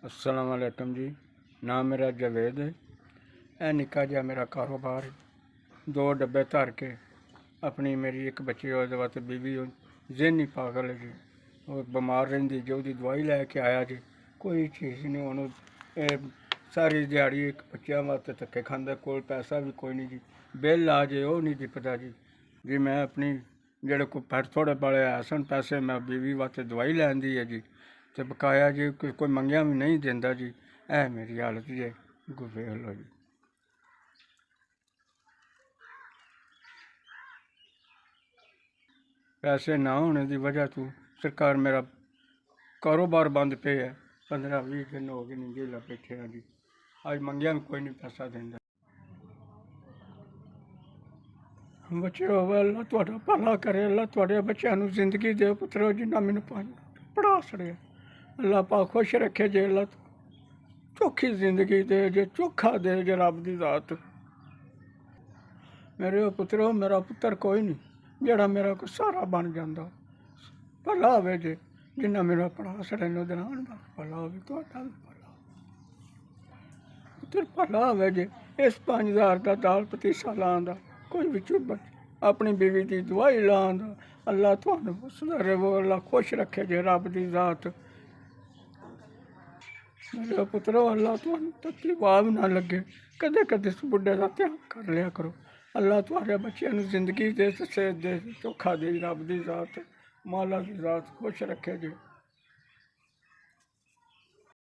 अस्सलाम वालेकुम जी। नाम मेरा जावेद है। यह निक्का जिहा मेरा कारोबार, 2 डब्बे धर के अपनी मेरी एक बच्ची ओहदे वास्ते बीवी जहनी पागल है जी, वो बीमार रहिंदी जी, उसकी दवाई लैके आया जी, कोई चीज़ नहीं उन्होंने सारी दिहाड़ी एक बच्चों वास्ते धक्के खांदा, कोल पैसा भी कोई नहीं जी, बिल आ जाए वो नहीं दिखता जी। जी मैं अपनी जेह्ड़े कोई थोड़े बड़े है सन पैसे मैं बीवी वास्ते दवाई लैन दी है जी, तो बकाया जी कोई मंगिया भी नहीं देंदा जी। ऐ मेरी हालत जी, वेख लो जी। पैसे ना होने की वजह तो सरकार मेरा कारोबार बंद पे है। 15-20 दिन हो गए नहीं जेला बैठे हैं जी, अज मंगिया भी कोई नहीं पैसा देंदा। बच्चे अल्लाह तुहाडा भला करे, अल्लाह तुहाडे बच्चों नूं जिंदगी दे पुत्रो, जिन्ना मैनू पढ़ा छड़िया अल्लाह पाक खुश रखे जे, अल्लाह चौखी जिंदगी दे जे, चोखा दे जे रब दी जात। मेरे पुत्रो मेरा पुत्तर कोई नहीं जेड़ा मेरा कोई सहारा बन जाता, भला होवे जे जिन्ना मेरा पढ़ा छड़े नौजवान दा भला होवे, तुहाडा भी भला पुत्तर भला होवे जे। इस 5000 का दाल पतीसा लान दा, कोई विचों अपनी बीवी की दवाई लान दा, अल्लाह तुहानू पुछदा रवो, अल्लाह खुश रखे जे रब दी जात। मेरे पुत्रो अल्लाह तुहानू तकलीफ भी ना लगे, कदे कदे इस बुढ़े का ध्यान कर लिया करो। अल्लाह तुहाडे बच्चों नूं जिंदगी दे, सेहत दे, चोखा दे, रब दी जात, मौला दी जात खुश रखे जे।